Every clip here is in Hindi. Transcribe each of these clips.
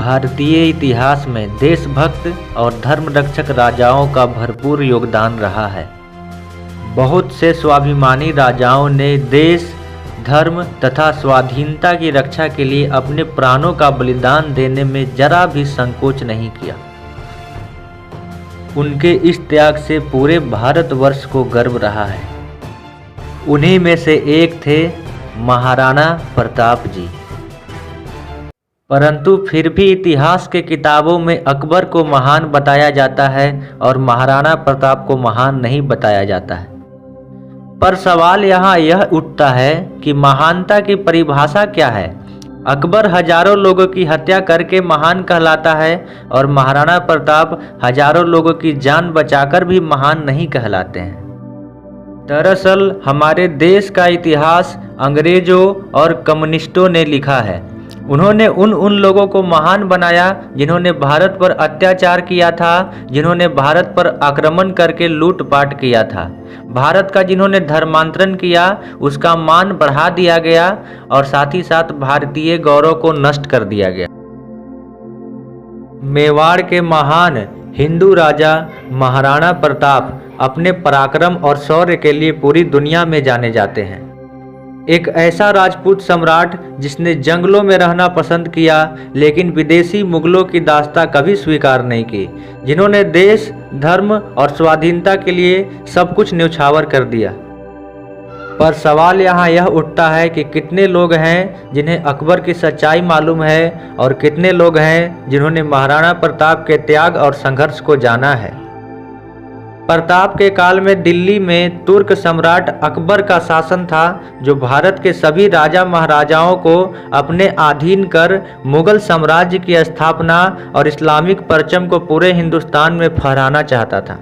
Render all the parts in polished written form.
भारतीय इतिहास में देशभक्त और धर्मरक्षक राजाओं का भरपूर योगदान रहा है। बहुत से स्वाभिमानी राजाओं ने देश, धर्म तथा स्वाधीनता की रक्षा के लिए अपने प्राणों का बलिदान देने में जरा भी संकोच नहीं किया। उनके इस त्याग से पूरे भारतवर्ष को गर्व रहा है। उन्हीं में से एक थे महाराणा प्रताप जी। परंतु फिर भी इतिहास के किताबों में अकबर को महान बताया जाता है और महाराणा प्रताप को महान नहीं बताया जाता है। पर सवाल यहाँ यह उठता है कि महानता की परिभाषा क्या है। अकबर हजारों लोगों की हत्या करके महान कहलाता है और महाराणा प्रताप हजारों लोगों की जान बचाकर भी महान नहीं कहलाते हैं। दरअसल हमारे देश का इतिहास अंग्रेजों और कम्युनिस्टों ने लिखा है। उन्होंने उन लोगों को महान बनाया जिन्होंने भारत पर अत्याचार किया था, जिन्होंने भारत पर आक्रमण करके लूटपाट किया था। भारत का जिन्होंने धर्मांतरण किया उसका मान बढ़ा दिया गया और साथ ही साथ भारतीय गौरव को नष्ट कर दिया गया। मेवाड़ के महान हिंदू राजा महाराणा प्रताप अपने पराक्रम और शौर्य के लिए पूरी दुनिया में जाने जाते हैं। एक ऐसा राजपूत सम्राट जिसने जंगलों में रहना पसंद किया लेकिन विदेशी मुगलों की दास्तां कभी स्वीकार नहीं की, जिन्होंने देश, धर्म और स्वाधीनता के लिए सब कुछ न्यौछावर कर दिया। पर सवाल यहाँ यह उठता है कि कितने लोग हैं जिन्हें अकबर की सच्चाई मालूम है और कितने लोग हैं जिन्होंने महाराणा प्रताप के त्याग और संघर्ष को जाना है। प्रताप के काल में दिल्ली में तुर्क सम्राट अकबर का शासन था, जो भारत के सभी राजा महाराजाओं को अपने अधीन कर मुगल साम्राज्य की स्थापना और इस्लामिक परचम को पूरे हिंदुस्तान में फहराना चाहता था।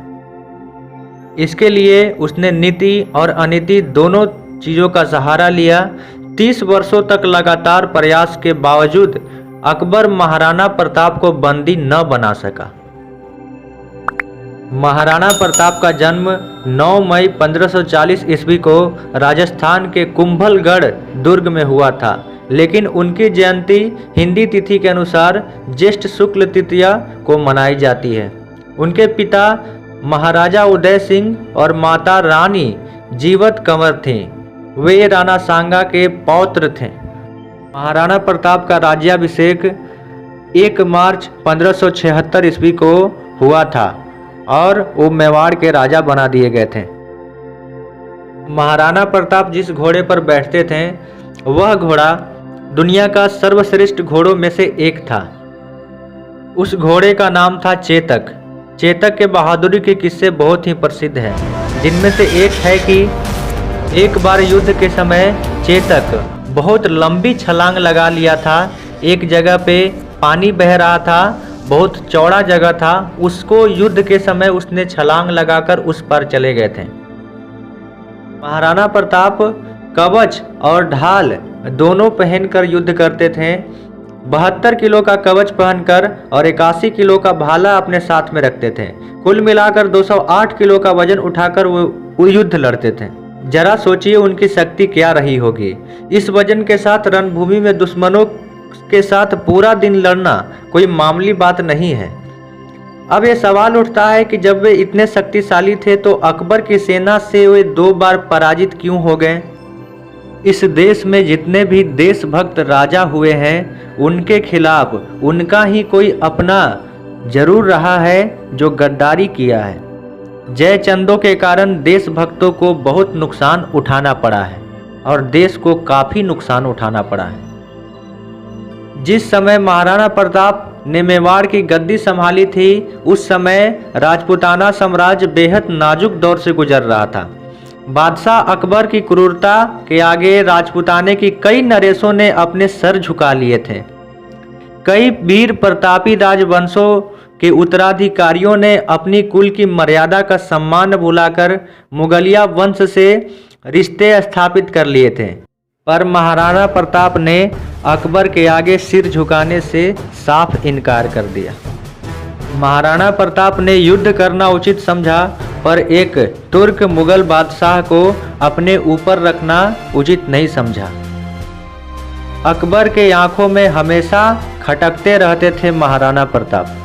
इसके लिए उसने नीति और अनीति दोनों चीज़ों का सहारा लिया। 30 वर्षों तक लगातार प्रयास के बावजूद अकबर महाराणा प्रताप को बंदी न बना सका। महाराणा प्रताप का जन्म 9 मई 1540 ईस्वी को राजस्थान के कुंभलगढ़ दुर्ग में हुआ था, लेकिन उनकी जयंती हिंदी तिथि के अनुसार ज्येष्ठ शुक्ल तृतीया को मनाई जाती है। उनके पिता महाराजा उदय सिंह और माता रानी जीवत कंवर थीं। वे राणा सांगा के पौत्र थे। महाराणा प्रताप का राज्याभिषेक 1 मार्च 1576 ईस्वी को हुआ था और वो मेवाड़ के राजा बना दिए गए थे। महाराणा प्रताप जिस घोड़े पर बैठते थे वह घोड़ा दुनिया का सर्वश्रेष्ठ घोड़ों में से एक था। उस घोड़े का नाम था चेतक। चेतक के बहादुरी के किस्से बहुत ही प्रसिद्ध हैं, जिनमें से एक है कि एक बार युद्ध के समय चेतक बहुत लंबी छलांग लगा लिया था। एक जगह पे पानी बह रहा था, बहुत चौड़ा जगह था, उसको युद्ध के समय उसने छलांग लगाकर उस पर चले गए थे। महाराणा प्रताप कवच और ढाल दोनों पहनकर युद्ध करते थे। 72 किलो का कवच पहनकर और 81 किलो का भाला अपने साथ में रखते थे। कुल मिलाकर 208 किलो का वजन उठाकर वो युद्ध लड़ते थे। जरा सोचिए उनकी शक्ति क्या रही होगी। इस वजन के साथ रणभूमि में दुश्मनों के साथ पूरा दिन लड़ना कोई मामूली बात नहीं है। अब ये सवाल उठता है कि जब वे इतने शक्तिशाली थे तो अकबर की सेना से वे 2 बार पराजित क्यों हो गए। इस देश में जितने भी देशभक्त राजा हुए हैं उनके खिलाफ उनका ही कोई अपना जरूर रहा है जो गद्दारी किया है। जयचंदों के कारण देशभक्तों को बहुत नुकसान उठाना पड़ा है और देश को काफ़ी नुकसान उठाना पड़ा है। जिस समय महाराणा प्रताप ने मेवाड़ की गद्दी संभाली थी उस समय राजपूताना साम्राज्य बेहद नाजुक दौर से गुजर रहा था। बादशाह अकबर की क्रूरता के आगे राजपूताने की कई नरेशों ने अपने सर झुका लिए थे। कई वीर प्रतापी राजवंशों के उत्तराधिकारियों ने अपनी कुल की मर्यादा का सम्मान भुलाकर मुगलिया वंश से रिश्ते स्थापित कर लिए थे। पर महाराणा प्रताप ने अकबर के आगे सिर झुकाने से साफ इनकार कर दिया। महाराणा प्रताप ने युद्ध करना उचित समझा, पर एक तुर्क मुगल बादशाह को अपने ऊपर रखना उचित नहीं समझा। अकबर के आंखों में हमेशा खटकते रहते थे महाराणा प्रताप।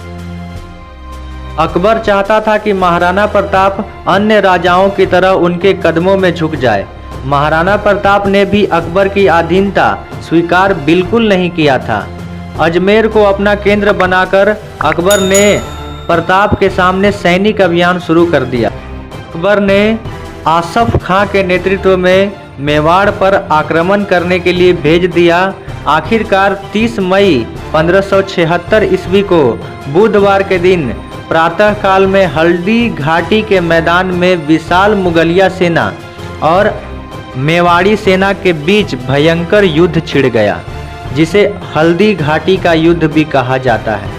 अकबर चाहता था कि महाराणा प्रताप अन्य राजाओं की तरह उनके कदमों में झुक जाए। महाराणा प्रताप ने भी अकबर की अधीनता स्वीकार बिल्कुल नहीं किया था। अजमेर को अपना केंद्र बनाकर अकबर ने प्रताप के सामने सैनिक अभियान शुरू कर दिया। अकबर ने आसफ खां के नेतृत्व में मेवाड़ पर आक्रमण करने के लिए भेज दिया। आखिरकार 30 मई 1576 ईस्वी को बुधवार के दिन प्रातःकाल में हल्दी घाटी के मैदान में विशाल मुगलिया सेना और मेवाड़ी सेना के बीच भयंकर युद्ध छिड़ गया, जिसे हल्दी घाटी का युद्ध भी कहा जाता है।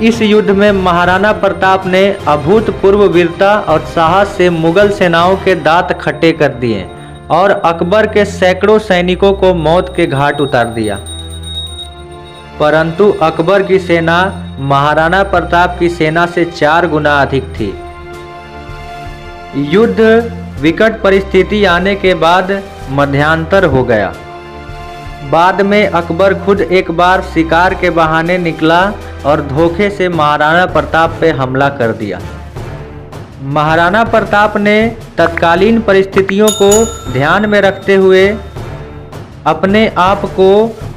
इस युद्ध में महाराणा प्रताप ने अभूतपूर्व वीरता और साहस से मुगल सेनाओं के दांत खट्टे कर दिए और अकबर के सैकड़ों सैनिकों को मौत के घाट उतार दिया। परंतु अकबर की सेना महाराणा प्रताप की सेना से 4 गुना अधिक थी। युद्ध विकट परिस्थिति आने के बाद मध्यांतर हो गया। बाद में अकबर खुद एक बार शिकार के बहाने निकला और धोखे से महाराणा प्रताप पे हमला कर दिया। महाराणा प्रताप ने तत्कालीन परिस्थितियों को ध्यान में रखते हुए अपने आप को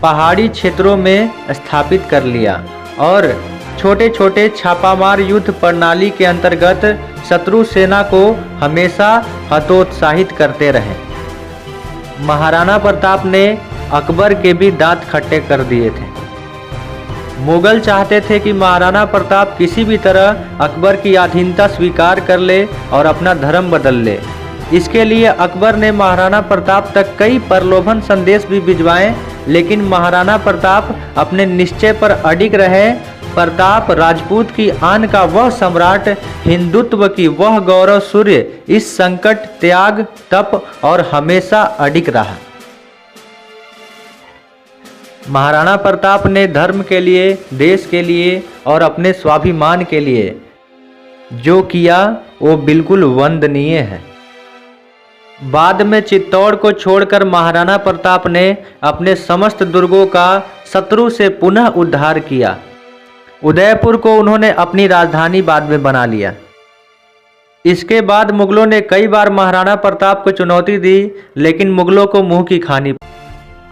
पहाड़ी क्षेत्रों में स्थापित कर लिया और छोटे छोटे छापामार युद्ध प्रणाली के अंतर्गत शत्रु सेना को हमेशा हतोत्साहित करते रहे। महाराणा प्रताप ने अकबर के भी दांत खट्टे कर दिए थे। मुगल चाहते थे कि महाराणा प्रताप किसी भी तरह अकबर की अधीनता स्वीकार कर ले और अपना धर्म बदल ले। इसके लिए अकबर ने महाराणा प्रताप तक कई प्रलोभन संदेश भी भिजवाए, लेकिन महाराणा प्रताप अपने निश्चय पर अडिग रहे। प्रताप राजपूत की आन का वह सम्राट, हिंदुत्व की वह गौरव सूर्य इस संकट, त्याग, तप और हमेशा अडिग रहा। महाराणा प्रताप ने धर्म के लिए, देश के लिए और अपने स्वाभिमान के लिए जो किया वो बिल्कुल वंदनीय है। बाद में चित्तौड़ को छोड़कर महाराणा प्रताप ने अपने समस्त दुर्गों का शत्रु से पुनः उद्धार किया। उदयपुर को उन्होंने अपनी राजधानी बाद में बना लिया। इसके बाद मुगलों ने कई बार महाराणा प्रताप को चुनौती दी, लेकिन मुगलों को मुंह की खानी पड़ी।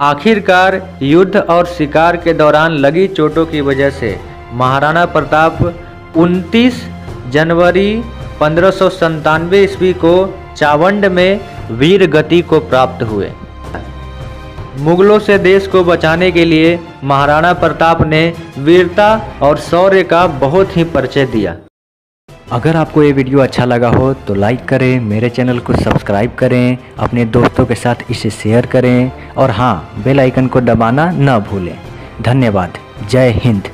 आखिरकार युद्ध और शिकार के दौरान लगी चोटों की वजह से महाराणा प्रताप 29 जनवरी 1597 ईस्वी को चावंड में वीर गति को प्राप्त हुए। मुगलों से देश को बचाने के लिए महाराणा प्रताप ने वीरता और शौर्य का बहुत ही परिचय दिया। अगर आपको ये वीडियो अच्छा लगा हो तो लाइक करें, मेरे चैनल को सब्सक्राइब करें, अपने दोस्तों के साथ इसे शेयर करें और हाँ, बेल आइकन को दबाना ना भूलें। धन्यवाद। जय हिंद।